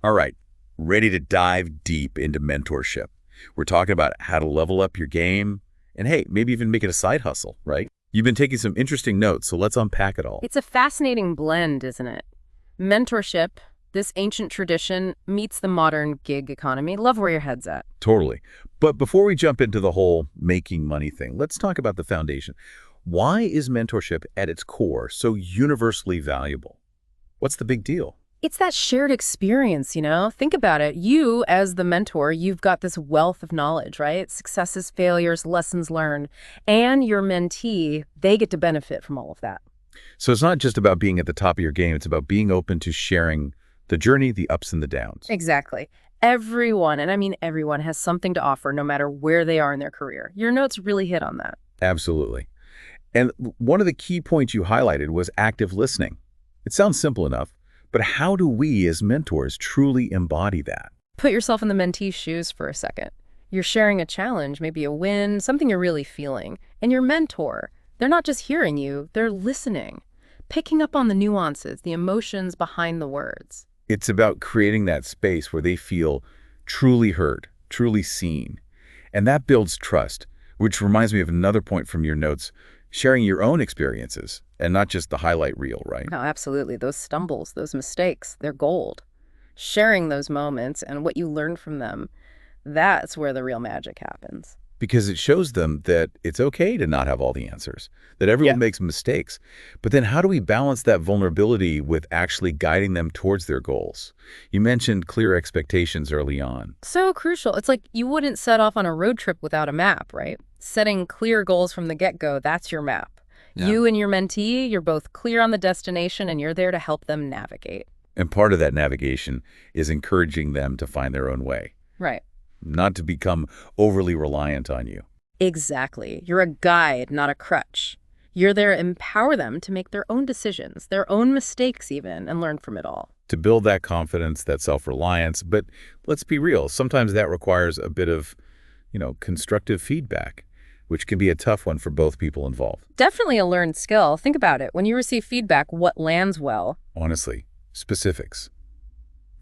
All right, ready to dive deep into mentorship. We're talking about how to level up your game and, hey, maybe even make it a side hustle, right? You've been taking some interesting notes, so let's unpack it all. It's a fascinating blend, isn't it? Mentorship, this ancient tradition, meets the modern gig economy. Love where your head's at. Totally. But before we jump into the whole making money thing, let's talk about the foundation. Why is mentorship at its core so universally valuable? What's the big deal? It's that shared experience, you know? Think about it. You, as the mentor, you've got this wealth of knowledge, right? Successes, failures, lessons learned. And your mentee, they get to benefit from all of that. So it's not just about being at the top of your game, it's about being open to sharing the journey, the ups and the downs. Exactly. Everyone, and I mean everyone, has something to offer no matter where they are in their career. Your notes really hit on that. Absolutely. And one of the key points you highlighted was active listening. It sounds simple enough, but how do we as mentors truly embody that? Put yourself in the mentee's shoes for a second. You're sharing a challenge, maybe a win, something you're really feeling. And your mentor, they're not just hearing you, they're listening, picking up on the nuances, the emotions behind the words. It's about creating that space where they feel truly heard, truly seen. And that builds trust, which reminds me of another point from your notes, sharing your own experiences and not just the highlight reel, right? No, absolutely. Those stumbles, those mistakes, they're gold. Sharing those moments and what you learn from them, that's where the real magic happens. Because it shows them that it's okay to not have all the answers, that Yeah. everyone makes mistakes. But then how do we balance that vulnerability with actually guiding them towards their goals? You mentioned clear expectations early on. So crucial. It's like you wouldn't set off on a road trip without a map, right? Setting clear goals from the get-go, that's your map. Yeah. You and your mentee, you're both clear on the destination and you're there to help them navigate. And part of that navigation is encouraging them to find their own way, Right. not to become overly reliant on you. Exactly. You're a guide, not a crutch. You're there to empower them to make their own decisions, their own mistakes even, and learn from it all. To build that confidence, that self-reliance. But let's be real, sometimes that requires a bit of, constructive feedback, which can be a tough one for both people involved. Definitely a learned skill. Think about it. When you receive feedback, what lands well? Honestly, specifics.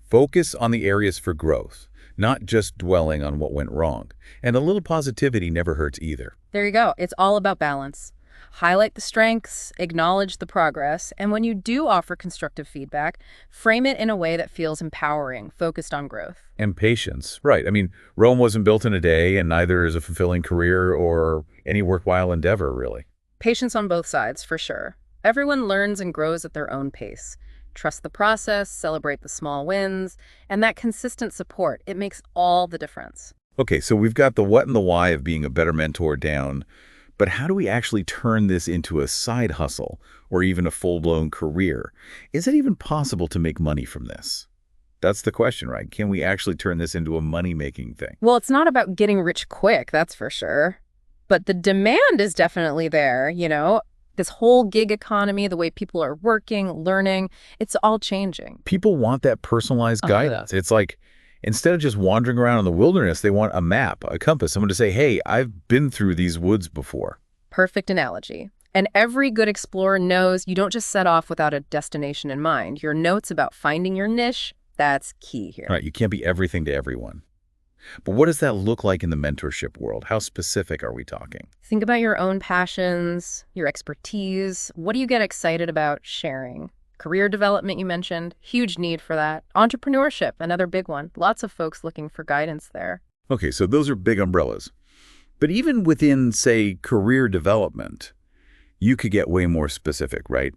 Focus on the areas for growth, not just dwelling on what went wrong. And a little positivity never hurts either. There you go. It's all about balance. Highlight the strengths, acknowledge the progress, and when you do offer constructive feedback, frame it in a way that feels empowering, focused on growth. And patience, right. I mean, Rome wasn't built in a day, and neither is a fulfilling career or any worthwhile endeavor, really. Patience on both sides, for sure. Everyone learns and grows at their own pace. Trust the process, celebrate the small wins, and that consistent support, it makes all the difference. Okay, so we've got the what and the why of being a better mentor down, but how do we actually turn this into a side hustle or even a full-blown career? Is it even possible to make money from this? That's the question, right? Can we actually turn this into a money-making thing? Well, it's not about getting rich quick, that's for sure. But the demand is definitely there, you know? This whole gig economy, the way people are working, learning, it's all changing. People want that personalized Oh, guidance. It's like, instead of just wandering around in the wilderness, they want a map, a compass, someone to say, hey, I've been through these woods before. Perfect analogy. And every good explorer knows you don't just set off without a destination in mind. Your notes about finding your niche, that's key here. Right, you can't be everything to everyone. But what does that look like in the mentorship world? How specific are we talking? Think about your own passions, your expertise. What do you get excited about sharing? Career development, you mentioned. Huge need for that. Entrepreneurship, another big one. Lots of folks looking for guidance there. Okay, so those are big umbrellas. But even within, say, career development, you could get way more specific, right?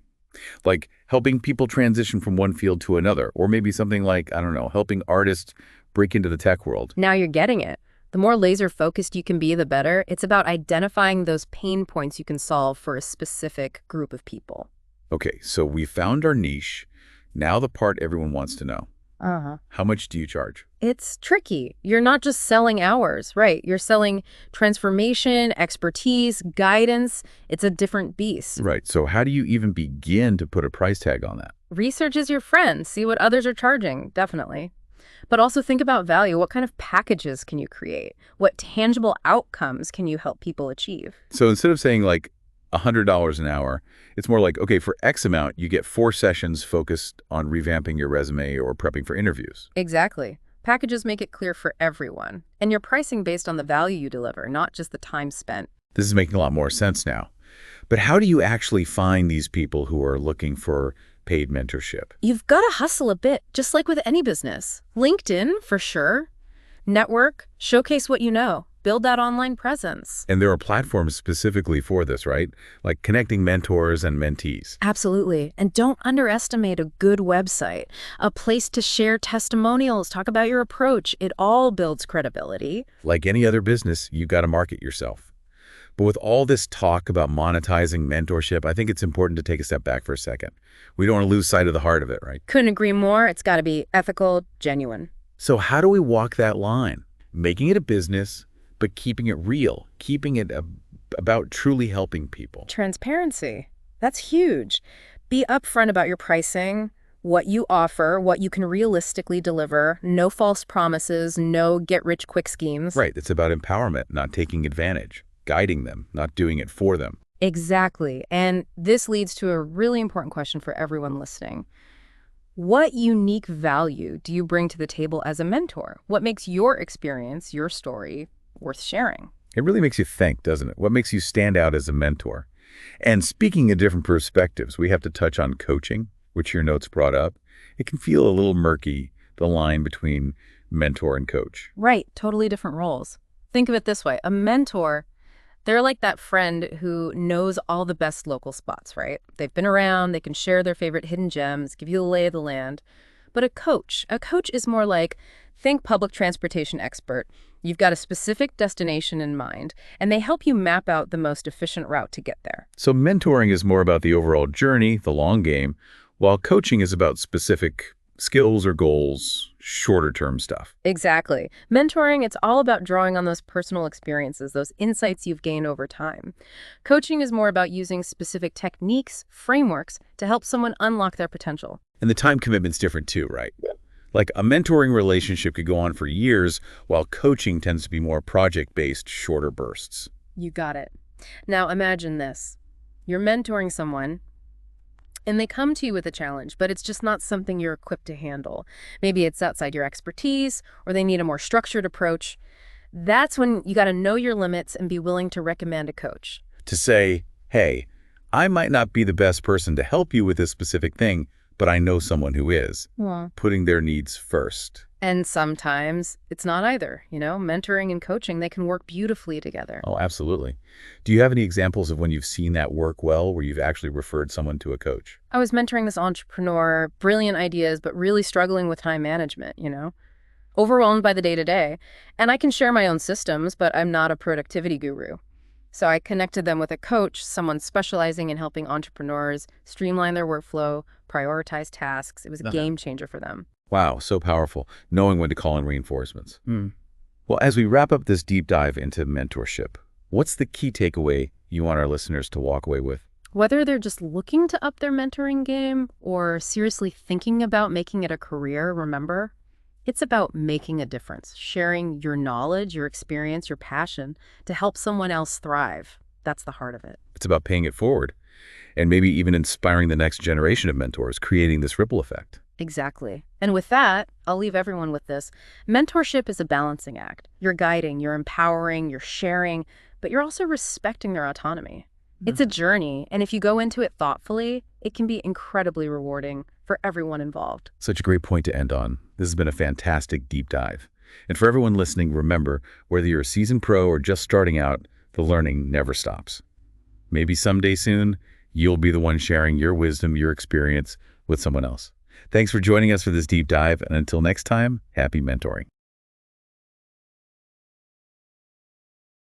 Like helping people transition from one field to another, or maybe something like, I don't know, helping artists break into the tech world. Now you're getting it. The more laser-focused you can be, the better. It's about identifying those pain points you can solve for a specific group of people. Okay, so we found our niche. Now the part everyone wants to know. How much do you charge? It's tricky. You're not just selling hours, right? You're selling transformation, expertise, guidance. It's a different beast. Right, so how do you even begin to put a price tag on that? Research is your friend. See what others are charging, definitely. But also think about value. What kind of packages can you create? What tangible outcomes can you help people achieve? So instead of saying like, $100 an hour. It's more like, okay, for X amount, you get 4 sessions focused on revamping your resume or prepping for interviews. Exactly. Packages make it clear for everyone, and you're pricing based on the value you deliver, not just the time spent. This is making a lot more sense now. But how do you actually find these people who are looking for paid mentorship? You've got to hustle a bit, just like with any business. LinkedIn, for sure. Network, showcase what you know, build that online presence. And there are platforms specifically for this, right? Like connecting mentors and mentees. Absolutely. And don't underestimate a good website, a place to share testimonials, talk about your approach. It all builds credibility. Like any other business, you got to market yourself. But with all this talk about monetizing mentorship, I think it's important to take a step back for a second. We don't want to lose sight of the heart of it, right? Couldn't agree more. It's got to be ethical, genuine. So how do we walk that line? Making it a business, but keeping it real, keeping it about truly helping people. Transparency. That's huge. Be upfront about your pricing, what you offer, what you can realistically deliver, no false promises, no get-rich-quick schemes. Right, it's about empowerment, not taking advantage, guiding them, not doing it for them. Exactly. And this leads to a really important question for everyone listening. What unique value do you bring to the table as a mentor? What makes your experience, your story, worth sharing? It really makes you think, doesn't it? What makes you stand out as a mentor? And speaking of different perspectives, we have to touch on coaching, which your notes brought up. It can feel a little murky, the line between mentor and coach. Right, totally different roles. Think of it this way. A mentor, they're like that friend who knows all the best local spots, right? They've been around, they can share their favorite hidden gems, give you the lay of the land. But a coach is more like, think public transportation expert. You've got a specific destination in mind, and they help you map out the most efficient route to get there. So mentoring is more about the overall journey, the long game, while coaching is about specific skills or goals, shorter-term stuff. Exactly. Mentoring, it's all about drawing on those personal experiences, those insights you've gained over time. Coaching is more about using specific techniques, frameworks, to help someone unlock their potential. And the time commitment's different too, right? Like a mentoring relationship could go on for years, while coaching tends to be more project-based, shorter bursts. You got it. Now imagine this. You're mentoring someone, and they come to you with a challenge, but it's just not something you're equipped to handle. Maybe it's outside your expertise, or they need a more structured approach. That's when you got to know your limits and be willing to recommend a coach. To say, hey, I might not be the best person to help you with this specific thing, but I know someone who is. Putting their needs first. And sometimes it's not either. Mentoring and coaching, they can work beautifully together. Oh, absolutely. Do you have any examples of when you've seen that work well, where you've actually referred someone to a coach? I was mentoring this entrepreneur, brilliant ideas, but really struggling with time management, overwhelmed by the day-to-day. And I can share my own systems, but I'm not a productivity guru. So I connected them with a coach, someone specializing in helping entrepreneurs streamline their workflow, prioritize tasks. It was a game changer for them. Wow, so powerful, knowing when to call in reinforcements. Well, as we wrap up this deep dive into mentorship, what's the key takeaway you want our listeners to walk away with? Whether they're just looking to up their mentoring game or seriously thinking about making it a career, remember, it's about making a difference, sharing your knowledge, your experience, your passion to help someone else thrive. That's the heart of it. It's about paying it forward and maybe even inspiring the next generation of mentors, creating this ripple effect. Exactly. And with that, I'll leave everyone with this. Mentorship is a balancing act. You're guiding, you're empowering, you're sharing, but you're also respecting their autonomy. It's a journey, and if you go into it thoughtfully, it can be incredibly rewarding for everyone involved. Such a great point to end on. This has been a fantastic deep dive. And for everyone listening, remember, whether you're a seasoned pro or just starting out, the learning never stops. Maybe someday soon, you'll be the one sharing your wisdom, your experience with someone else. Thanks for joining us for this deep dive, and until next time, happy mentoring.